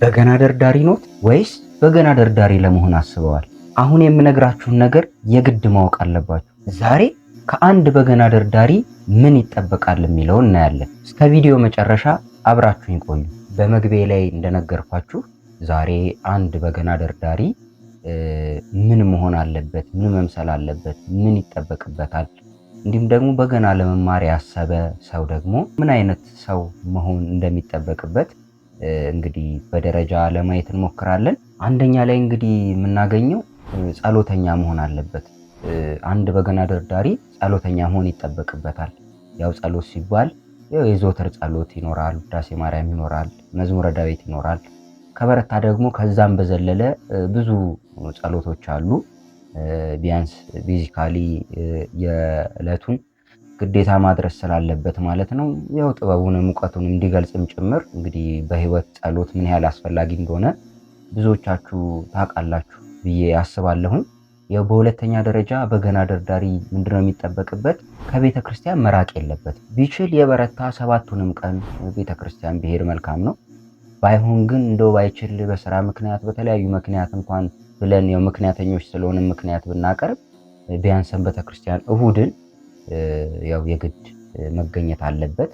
በገና ደርዳሪ ኖት ወይስ በገና ደርዳሪ ለመሆን አስበዋል? አሁን የምነግራችሁን ነገር የግድ ማወቅ አለባችሁ። ዛሬ ከአንድ በገና ደርዳሪ ምን ይጠበቃል የሚለውን እናያለን። እስከ ቪዲዮ መጨረሻ አብራችሁኝ ቆዩ። በመግቢያ ላይ እንደነገርኳችሁ ዛሬ አንድ በገና ደርዳሪ ምን መሆን አለበት፣ ምን መምሰል አለበት፣ ምን ይጠበቅበታል፣ እንዲሁም ደግሞ በገና ለመማር ያሰበ ሰው ደግሞ ምን አይነት ሰው መሆን እንደሚጠበቅበት እንግዲህ በደረጃ ለማየት እንሞክራለን። አንደኛ ላይ እንግዲህ የምናገኘው ጸሎተኛ መሆን አለበት። አንድ በገና ደርዳሪ ጸሎተኛ መሆን ይጠበቅበታል። ያው ጸሎት ሲባል የዘወትር ጸሎት ይኖራል፣ ውዳሴ ማርያም ይኖራል፣ መዝሙረ ዳዊት ይኖራል። ከበረታ ደግሞ ከዛም በዘለለ ብዙ ጸሎቶች አሉ። ቢያንስ ቤዚካሊ የዕለቱን ግዴታ ማድረስ ስላለበት ማለት ነው። ያው ጥበቡንም እውቀቱንም እንዲገልጽም ጭምር እንግዲህ በህይወት ጸሎት ምን ያህል አስፈላጊ እንደሆነ ብዙዎቻችሁ ታውቃላችሁ ብዬ አስባለሁኝ። ያው በሁለተኛ ደረጃ በገና ደርዳሪ ምንድነው የሚጠበቅበት? ከቤተ ክርስቲያን መራቅ የለበትም። ቢችል የበረታ ሰባቱንም ቀን ቤተ ክርስቲያን ቢሄድ መልካም ነው። ባይሆን ግን እንደው ባይችል በስራ ምክንያት በተለያዩ ምክንያት እንኳን ብለን ያው ምክንያተኞች ስለሆነ ምክንያት ብናቀርብ ቢያንስ ቤተ ክርስቲያን እሁድን ያው የግድ መገኘት አለበት።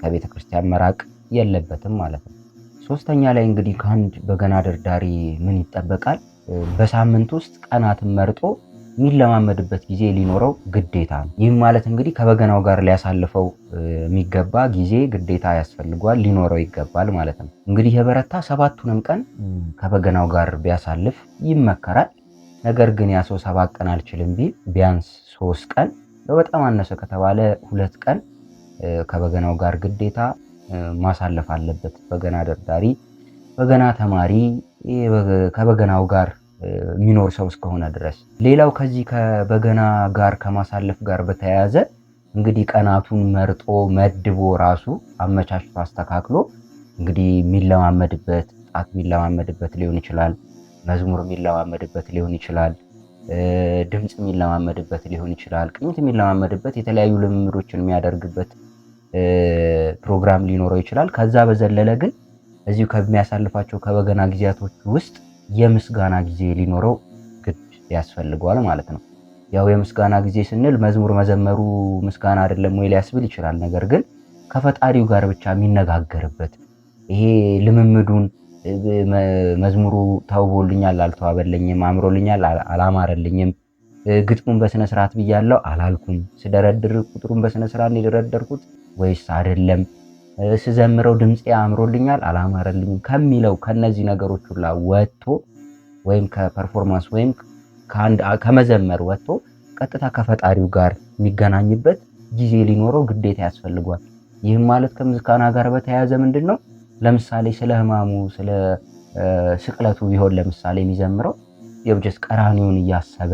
ከቤተ ክርስቲያን መራቅ የለበትም ማለት ነው። ሶስተኛ ላይ እንግዲህ ከአንድ በገና ደርዳሪ ምን ይጠበቃል? በሳምንት ውስጥ ቀናትን መርጦ የሚለማመድበት ጊዜ ሊኖረው ግዴታ ነው። ይህም ማለት እንግዲህ ከበገናው ጋር ሊያሳልፈው የሚገባ ጊዜ ግዴታ ያስፈልጓል፣ ሊኖረው ይገባል ማለት ነው። እንግዲህ የበረታ ሰባቱንም ቀን ከበገናው ጋር ቢያሳልፍ ይመከራል። ነገር ግን ያ ሰው 7 ቀን አልችልም ቢል ቢያንስ 3 ቀን፣ በጣም አነሰ ከተባለ 2 ቀን ከበገናው ጋር ግዴታ ማሳለፍ አለበት። በገና ደርዳሪ፣ በገና ተማሪ ከበገናው ጋር የሚኖር ሰው እስከሆነ ድረስ። ሌላው ከዚህ ከበገና ጋር ከማሳለፍ ጋር በተያያዘ እንግዲህ ቀናቱን መርጦ መድቦ ራሱ አመቻችቶ አስተካክሎ እንግዲህ የሚለማመድበት ጣት የሚለማመድበት ሊሆን ይችላል፣ መዝሙር የሚለማመድበት ሊሆን ይችላል፣ ድምፅ የሚለማመድበት ሊሆን ይችላል፣ ቅኝት የሚለማመድበት የተለያዩ ልምምዶችን የሚያደርግበት ፕሮግራም ሊኖረው ይችላል። ከዛ በዘለለ ግን እዚሁ ከሚያሳልፋቸው ከበገና ጊዜያቶች ውስጥ የምስጋና ጊዜ ሊኖረው ግድ ያስፈልገዋል ማለት ነው። ያው የምስጋና ጊዜ ስንል መዝሙር መዘመሩ ምስጋና አይደለም ወይ ሊያስብል ይችላል። ነገር ግን ከፈጣሪው ጋር ብቻ የሚነጋገርበት ይሄ ልምምዱን መዝሙሩ ተውቦልኛል አልተዋበልኝም፣ አምሮልኛል አላማረልኝም፣ ግጥሙን በስነ ስርዓት ብያለሁ አላልኩም፣ ስደረድር ቁጥሩን በስነ ስርዓት የደረደርኩት ወይስ አይደለም፣ ስዘምረው ድምፄ አምሮልኛል አላማረልኝም ከሚለው ከነዚህ ነገሮች ሁላ ወጥቶ ወይም ከፐርፎርማንስ ወይም ከመዘመር ወጥቶ ቀጥታ ከፈጣሪው ጋር የሚገናኝበት ጊዜ ሊኖረው ግዴታ ያስፈልጓል። ይህም ማለት ከምስጋና ጋር በተያያዘ ምንድን ነው? ለምሳሌ ስለ ሕማሙ ስለ ስቅለቱ ቢሆን ለምሳሌ የሚዘምረው የብጀስ ቀራኒውን እያሰበ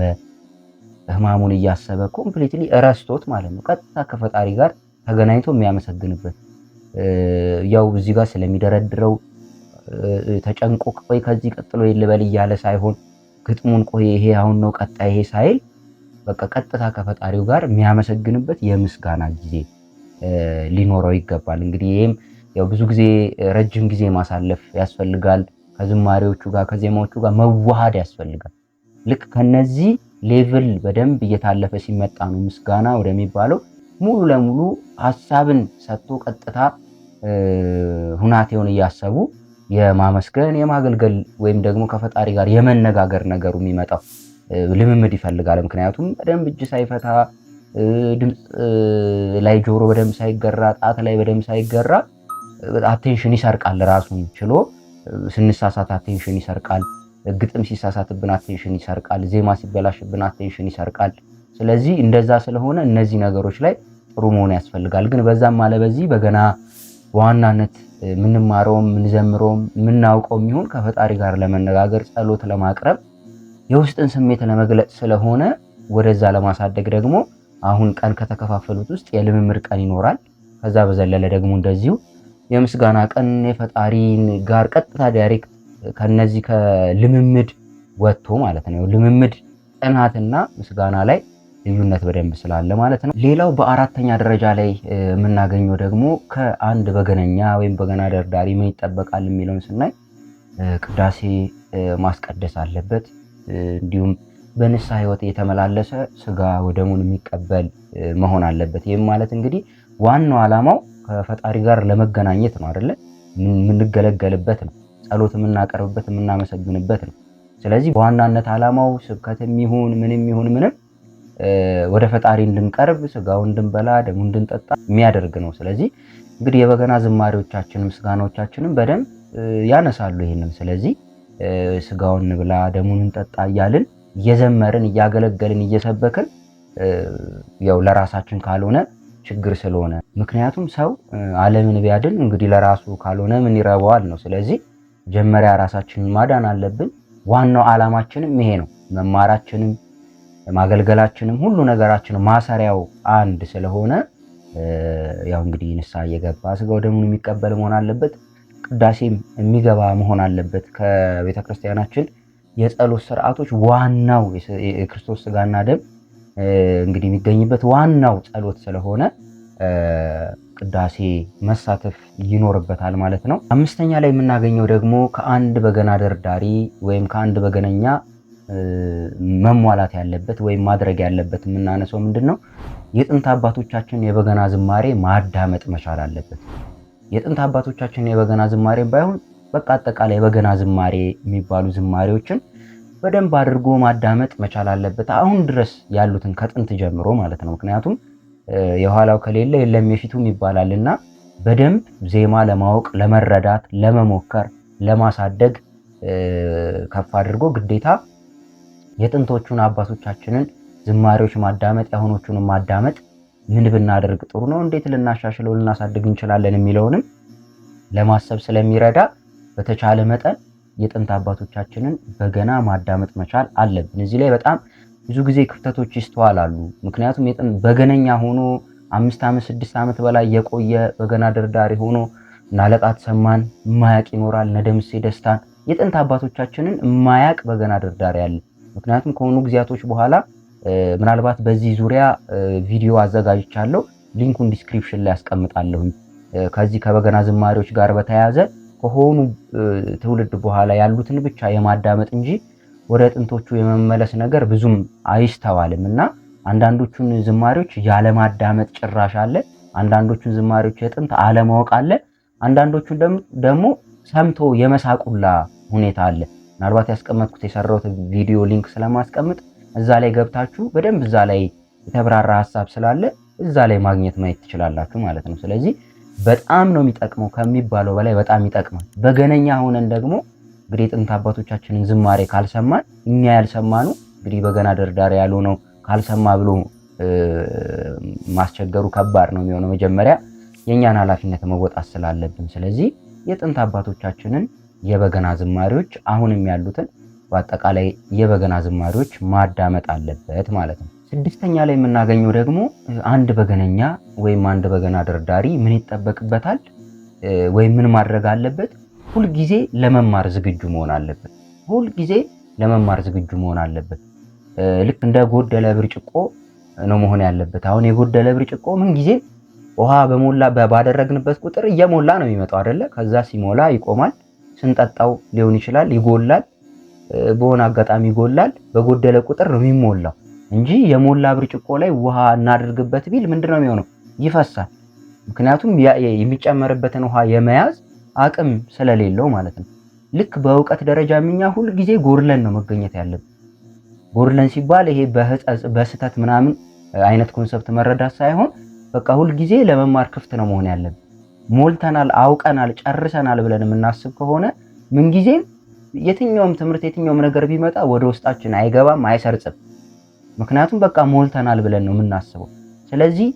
ሕማሙን እያሰበ ኮምፕሊትሊ እረስቶት ማለት ነው ቀጥታ ከፈጣሪ ጋር ተገናኝቶ የሚያመሰግንበት ያው እዚህ ጋር ስለሚደረድረው ተጨንቆ ቆይ ከዚህ ቀጥሎ ይልበል እያለ ሳይሆን ግጥሙን ቆይ ይሄ አሁን ነው ቀጣይ ይሄ ሳይል በቃ ቀጥታ ከፈጣሪው ጋር የሚያመሰግንበት የምስጋና ጊዜ ሊኖረው ይገባል። እንግዲህ ይሄም ያው ብዙ ጊዜ ረጅም ጊዜ ማሳለፍ ያስፈልጋል። ከዝማሬዎቹ ጋር ከዜማዎቹ ጋር መዋሃድ ያስፈልጋል። ልክ ከነዚህ ሌቭል በደንብ እየታለፈ ሲመጣ ነው ምስጋና ወደሚባለው ሙሉ ለሙሉ ሐሳብን ሰጥቶ ቀጥታ ሁናቴውን እያሰቡ የማመስገን የማገልገል ወይም ደግሞ ከፈጣሪ ጋር የመነጋገር ነገሩ የሚመጣው ልምምድ ይፈልጋል። ምክንያቱም በደንብ እጅ ሳይፈታ ድምፅ ላይ ጆሮ በደንብ ሳይገራ ጣት ላይ በደንብ ሳይገራ አቴንሽን ይሰርቃል። ራሱን ችሎ ስንሳሳት አቴንሽን ይሰርቃል። ግጥም ሲሳሳትብን አቴንሽን ይሰርቃል። ዜማ ሲበላሽብን አቴንሽን ይሰርቃል። ስለዚህ እንደዛ ስለሆነ እነዚህ ነገሮች ላይ ጥሩ መሆን ያስፈልጋል። ግን በዛም አለ በዚህ በገና በዋናነት የምንማረውም የምንዘምረውም የምናውቀው የሚሆን ከፈጣሪ ጋር ለመነጋገር ጸሎት ለማቅረብ የውስጥን ስሜት ለመግለጽ ስለሆነ ወደዛ ለማሳደግ ደግሞ አሁን ቀን ከተከፋፈሉት ውስጥ የልምምድ ቀን ይኖራል። ከዛ በዘለለ ደግሞ እንደዚሁ የምስጋና ቀን የፈጣሪን ጋር ቀጥታ ዳይሬክት ከነዚህ ከልምምድ ወጥቶ ማለት ነው። ልምምድ ጥናትና ምስጋና ላይ ልዩነት በደንብ ስላለ ማለት ነው። ሌላው በአራተኛ ደረጃ ላይ የምናገኘው ደግሞ ከአንድ በገነኛ ወይም በገና ደርዳሪ ምን ይጠበቃል የሚለውን ስናይ ቅዳሴ ማስቀደስ አለበት። እንዲሁም በንስሐ ሕይወት የተመላለሰ ስጋ ወደሙን የሚቀበል መሆን አለበት። ይህም ማለት እንግዲህ ዋናው ዓላማው ከፈጣሪ ጋር ለመገናኘት ነው አይደለ? የምንገለገልበት ነው። ጸሎት የምናቀርብበት የምናመሰግንበት ነው። ስለዚህ በዋናነት ዓላማው ስብከትም ይሁን ምንም ወደ ፈጣሪ እንድንቀርብ ስጋው እንድንበላ ደሙ እንድንጠጣ የሚያደርግ ነው። ስለዚህ እንግዲህ የበገና ዝማሬዎቻችንም ምስጋናዎቻችንም በደንብ ያነሳሉ ይሄንን። ስለዚህ ስጋውን እንብላ ደሙን እንጠጣ እያልን እየዘመርን እያገለገልን እየሰበክን ያው ለራሳችን ካልሆነ ችግር ስለሆነ፣ ምክንያቱም ሰው ዓለምን ቢያድን እንግዲህ ለራሱ ካልሆነ ምን ይረባዋል ነው። ስለዚህ መጀመሪያ ራሳችንን ማዳን አለብን። ዋናው ዓላማችንም ይሄ ነው። መማራችንም ማገልገላችንም ሁሉ ነገራችን ማሰሪያው አንድ ስለሆነ ያው እንግዲህ ንስሐ እየገባ ስጋው ደሙን የሚቀበል መሆን አለበት። ቅዳሴም የሚገባ መሆን አለበት። ከቤተ ክርስቲያናችን የጸሎት ስርዓቶች ዋናው የክርስቶስ ስጋና ደም እንግዲህ የሚገኝበት ዋናው ጸሎት ስለሆነ ቅዳሴ መሳተፍ ይኖርበታል ማለት ነው። አምስተኛ ላይ የምናገኘው ደግሞ ከአንድ በገና ደርዳሪ ወይም ከአንድ በገነኛ መሟላት ያለበት ወይም ማድረግ ያለበት የምናነሳው ምንድነው? የጥንት አባቶቻችን የበገና ዝማሬ ማዳመጥ መቻል አለበት። የጥንት አባቶቻችን የበገና ዝማሬ ባይሆን በቃ አጠቃላይ የበገና ዝማሬ የሚባሉ ዝማሬዎችን በደንብ አድርጎ ማዳመጥ መቻል አለበት። አሁን ድረስ ያሉትን ከጥንት ጀምሮ ማለት ነው። ምክንያቱም የኋላው ከሌለ የለም የፊቱም ይባላልና በደንብ ዜማ ለማወቅ ለመረዳት፣ ለመሞከር፣ ለማሳደግ ከፍ አድርጎ ግዴታ የጥንቶቹን አባቶቻችንን ዝማሬዎች ማዳመጥ የአሁኖቹንም ማዳመጥ ምን ብናደርግ ጥሩ ነው፣ እንዴት ልናሻሽለው ልናሳድግ እንችላለን የሚለውንም ለማሰብ ስለሚረዳ በተቻለ መጠን የጥንት አባቶቻችንን በገና ማዳመጥ መቻል አለብን። እዚህ ላይ በጣም ብዙ ጊዜ ክፍተቶች ይስተዋላሉ። ምክንያቱም በገነኛ ሆኖ 5 ዓመት 6 ዓመት በላይ የቆየ በገና ደርዳሪ ሆኖ እነ አለቃ ተሰማን የማያቅ ይኖራል፣ እነ ደምሴ ደስታን የጥንት አባቶቻችንን የማያቅ በገና ደርዳሪ አለ። ምክንያቱም ከሆኑ ጊዜያቶች በኋላ ምናልባት በዚህ ዙሪያ ቪዲዮ አዘጋጅቻለሁ፣ ሊንኩን ዲስክሪፕሽን ላይ አስቀምጣለሁ። ከዚህ ከበገና ዝማሬዎች ጋር በተያያዘ ከሆኑ ትውልድ በኋላ ያሉትን ብቻ የማዳመጥ እንጂ ወደ ጥንቶቹ የመመለስ ነገር ብዙም አይስተዋልም እና አንዳንዶቹን ዝማሬዎች ያለማዳመጥ ጭራሽ አለ። አንዳንዶቹን ዝማሬዎች የጥንት አለማወቅ አለ። አንዳንዶቹን ደግሞ ሰምቶ የመሳቁላ ሁኔታ አለ። ምናልባት ያስቀመጥኩት የሰራሁት ቪዲዮ ሊንክ ስለማስቀምጥ እዛ ላይ ገብታችሁ በደንብ እዛ ላይ የተብራራ ሐሳብ ስላለ እዛ ላይ ማግኘት ማየት ትችላላችሁ ማለት ነው። ስለዚህ በጣም ነው የሚጠቅመው፣ ከሚባለው በላይ በጣም ይጠቅማል። በገነኛ ሆነን ደግሞ እንግዲህ ጥንት አባቶቻችንን ዝማሬ ካልሰማን እኛ ያልሰማነው እንግዲህ በገና ደርዳሪ ያልሆነው ካልሰማ ብሎ ማስቸገሩ ከባድ ነው የሚሆነው። መጀመሪያ የኛን ኃላፊነት መወጣት ስላለብን ስለዚህ የጥንት አባቶቻችንን የበገና ዝማሬዎች አሁንም ያሉትን በአጠቃላይ የበገና ዝማሬዎች ማዳመጥ አለበት ማለት ነው። 6ኛ ላይ የምናገኘው ደግሞ አንድ በገነኛ ወይም አንድ በገና ደርዳሪ ምን ይጠበቅበታል ወይም ምን ማድረግ አለበት? ሁልጊዜ ለመማር ዝግጁ መሆን አለበት። ሁልጊዜ ለመማር ዝግጁ መሆን አለበት። ልክ እንደ ጎደለ ብርጭቆ ነው መሆን ያለበት። አሁን የጎደለ ብርጭቆ ምን ጊዜ ውሃ ባደረግንበት ቁጥር እየሞላ ነው የሚመጣው አይደለ? ከዛ ሲሞላ ይቆማል። ስንጠጣው ሊሆን ይችላል ይጎላል፣ በሆነ አጋጣሚ ይጎላል። በጎደለ ቁጥር ነው የሚሞላው እንጂ የሞላ ብርጭቆ ላይ ውሃ እናድርግበት ቢል ምንድነው የሚሆነው? ይፈሳል። ምክንያቱም የሚጨመርበትን ውሃ የመያዝ አቅም ስለሌለው ማለት ነው። ልክ በእውቀት ደረጃ እኛ ሁል ጊዜ ጎድለን ነው መገኘት ያለብን። ጎድለን ሲባል ይሄ በስህተት ምናምን አይነት ኮንሰፕት መረዳት ሳይሆን በቃ ሁል ጊዜ ለመማር ክፍት ነው መሆን ያለብን። ሞልተናል፣ አውቀናል፣ ጨርሰናል ብለን የምናስብ ከሆነ ምንጊዜም የትኛውም ትምህርት የትኛውም ነገር ቢመጣ ወደ ውስጣችን አይገባም፣ አይሰርጽም። ምክንያቱም በቃ ሞልተናል ብለን ነው የምናስበው። ስለዚህ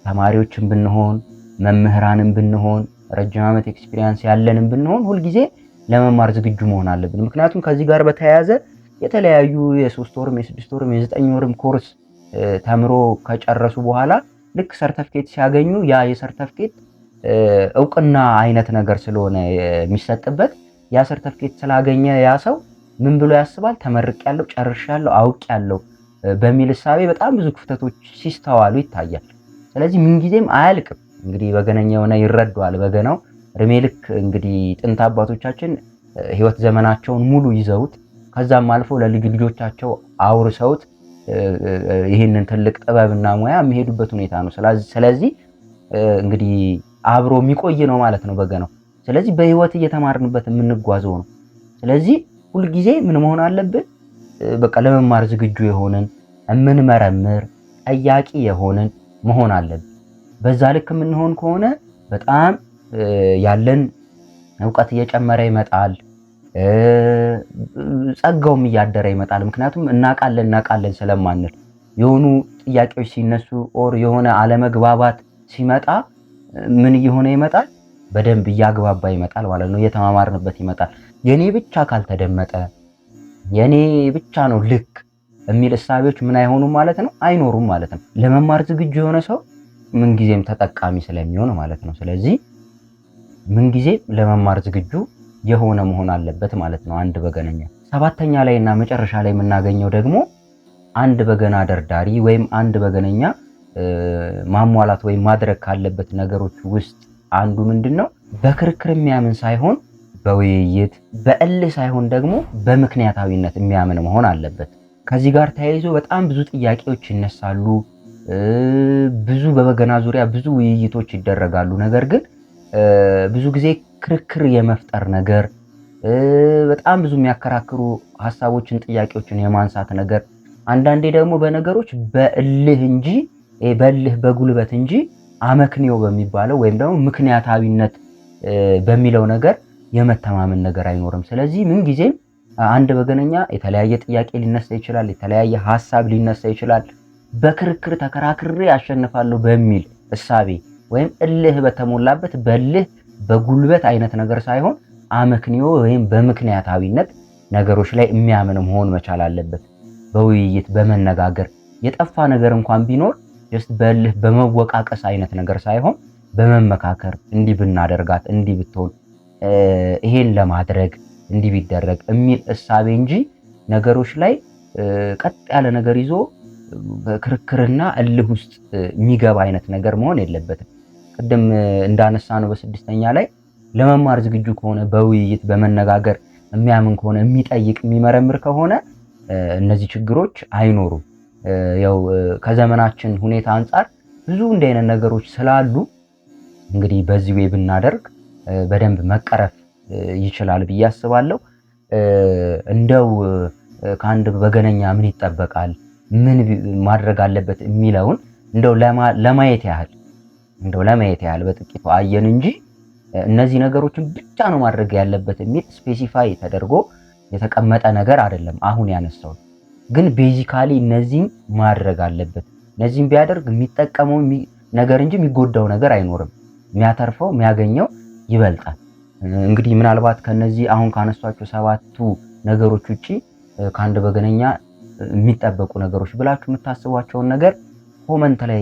ተማሪዎችን ብንሆን መምህራንን ብንሆን ረጅም ዓመት ኤክስፒሪየንስ ያለንን ብንሆን ሁልጊዜ ለመማር ዝግጁ መሆን አለብን። ምክንያቱም ከዚህ ጋር በተያያዘ የተለያዩ የ3 ወርም የ6 ወርም የ9 ወርም ኮርስ ተምሮ ከጨረሱ በኋላ ልክ ሰርተፍኬት ሲያገኙ ያ የሰርተፍኬት እውቅና አይነት ነገር ስለሆነ የሚሰጥበት ያ ሰርተፍኬት ስላገኘ ያ ሰው ምን ብሎ ያስባል? ተመርቄያለሁ፣ ጨርሻለሁ፣ አውቄያለሁ በሚል እሳቤ በጣም ብዙ ክፍተቶች ሲስተዋሉ ይታያል። ስለዚህ ምንጊዜም አያልቅም። እንግዲህ በገነኛ የሆነ ይረዳዋል። በገናው እድሜ ልክ እንግዲህ ጥንት አባቶቻችን ህይወት ዘመናቸውን ሙሉ ይዘውት ከዛም አልፎ ለልጅ ልጆቻቸው አውርሰውት ይህንን ትልቅ ጥበብና ሙያ የሚሄዱበት ሁኔታ ነው። ስለዚህ እንግዲህ አብሮ የሚቆይ ነው ማለት ነው በገናው። ስለዚህ በህይወት እየተማርንበት የምንጓዘው ነው። ስለዚህ ሁልጊዜ ምን መሆን አለብን? በቃ ለመማር ዝግጁ የሆንን የምንመረምር ጠያቂ የሆንን መሆን አለብን። በዛ ልክ የምንሆን ከሆነ በጣም ያለን እውቀት እየጨመረ ይመጣል፣ ጸጋውም እያደረ ይመጣል። ምክንያቱም እናቃለን ስለማንል የሆኑ ጥያቄዎች ሲነሱ ኦር የሆነ አለመግባባት ሲመጣ ምን እየሆነ ይመጣል? በደንብ እያግባባ ይመጣል ማለት ነው። እየተማማርንበት ይመጣል። የኔ ብቻ ካልተደመጠ የኔ ብቻ ነው ልክ የሚል እሳቤዎች ምን አይሆኑም ማለት ነው፣ አይኖሩም ማለት ነው። ለመማር ዝግጁ የሆነ ሰው ምንጊዜም ተጠቃሚ ስለሚሆን ማለት ነው። ስለዚህ ምንጊዜም ለመማር ዝግጁ የሆነ መሆን አለበት ማለት ነው አንድ በገነኛ። ሰባተኛ ላይ እና መጨረሻ ላይ የምናገኘው ደግሞ አንድ በገና ደርዳሪ ወይም አንድ በገነኛ ማሟላት ወይም ማድረግ ካለበት ነገሮች ውስጥ አንዱ ምንድነው? በክርክር የሚያምን ሳይሆን በውይይት በእልህ ሳይሆን ደግሞ በምክንያታዊነት የሚያምን መሆን አለበት። ከዚህ ጋር ተያይዞ በጣም ብዙ ጥያቄዎች ይነሳሉ። ብዙ በበገና ዙሪያ ብዙ ውይይቶች ይደረጋሉ። ነገር ግን ብዙ ጊዜ ክርክር የመፍጠር ነገር፣ በጣም ብዙ የሚያከራክሩ ሐሳቦችን ጥያቄዎችን የማንሳት ነገር፣ አንዳንዴ ደግሞ በነገሮች በእልህ በጉልበት እንጂ አመክንዮ በሚባለው ወይም ደግሞ ምክንያታዊነት በሚለው ነገር የመተማመን ነገር አይኖርም። ስለዚህ ምን ጊዜም አንድ በገነኛ የተለያየ ጥያቄ ሊነሳ ይችላል፣ የተለያየ ሐሳብ ሊነሳ ይችላል። በክርክር ተከራክሬ ያሸንፋለሁ በሚል እሳቤ ወይም እልህ በተሞላበት በእልህ በጉልበት አይነት ነገር ሳይሆን አመክንዮ ወይም በምክንያታዊነት ነገሮች ላይ የሚያምን መሆን መቻል አለበት። በውይይት በመነጋገር የጠፋ ነገር እንኳን ቢኖር ጀስት በእልህ በመወቃቀስ አይነት ነገር ሳይሆን በመመካከር እንዲህ ብናደርጋት እንዲህ ብትሆን ይሄን ለማድረግ እንዲህ ቢደረግ የሚል እሳቤ እንጂ ነገሮች ላይ ቀጥ ያለ ነገር ይዞ ክርክርና እልህ ውስጥ የሚገባ አይነት ነገር መሆን የለበትም። ቅድም እንዳነሳ ነው በስድስተኛ ላይ ለመማር ዝግጁ ከሆነ በውይይት በመነጋገር የሚያምን ከሆነ የሚጠይቅ የሚመረምር ከሆነ እነዚህ ችግሮች አይኖሩም። ያው ከዘመናችን ሁኔታ አንጻር ብዙ እንዲህ አይነት ነገሮች ስላሉ እንግዲህ በዚህ ወይ ብናደርግ በደንብ መቀረፍ ይችላል ብዬ አስባለሁ። እንደው ከአንድ በገነኛ ምን ይጠበቃል፣ ምን ማድረግ አለበት የሚለውን እንደው ለማየት ያህል በጥቂቱ አየን እንጂ እነዚህ ነገሮችን ብቻ ነው ማድረግ ያለበት የሚል ስፔሲፋይ ተደርጎ የተቀመጠ ነገር አይደለም። አሁን ያነሳው ግን ቤዚካሊ እነዚህን ማድረግ አለበት። እነዚህን ቢያደርግ የሚጠቀመው ነገር እንጂ የሚጎዳው ነገር አይኖርም። የሚያተርፈው የሚያገኘው ይበልጣል። እንግዲህ ምናልባት ከነዚህ አሁን ካነሷቸው ሰባቱ ነገሮች ውጪ ከአንድ በገነኛ የሚጠበቁ ነገሮች ብላችሁ የምታስቧቸውን ነገር ኮመንት ላይ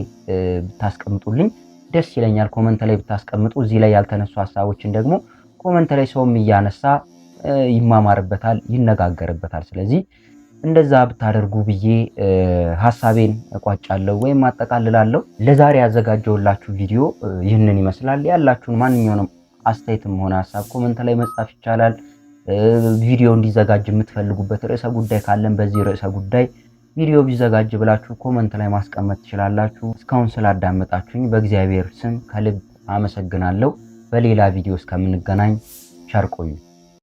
ብታስቀምጡልኝ ደስ ይለኛል። ኮመንት ላይ ብታስቀምጡ እዚህ ላይ ያልተነሱ ሐሳቦችን ደግሞ ኮመንት ላይ ሰውም እያነሳ ይማማርበታል፣ ይነጋገርበታል። ስለዚህ እንደዛ ብታደርጉ ብዬ ሐሳቤን እቋጫለሁ ወይም አጠቃልላለሁ። ለዛሬ ያዘጋጀውላችሁ ቪዲዮ ይህንን ይመስላል። ያላችሁን ማንኛውንም አስተያየትም ሆነ ሐሳብ ኮመንት ላይ መጻፍ ይቻላል። ቪዲዮ እንዲዘጋጅ የምትፈልጉበት ርዕሰ ጉዳይ ካለን በዚህ ርዕሰ ጉዳይ ቪዲዮ ቢዘጋጅ ብላችሁ ኮመንት ላይ ማስቀመጥ ትችላላችሁ። እስካሁን ስላዳመጣችሁኝ በእግዚአብሔር ስም ከልብ አመሰግናለሁ። በሌላ ቪዲዮ እስከምንገናኝ ቸር ቆዩ።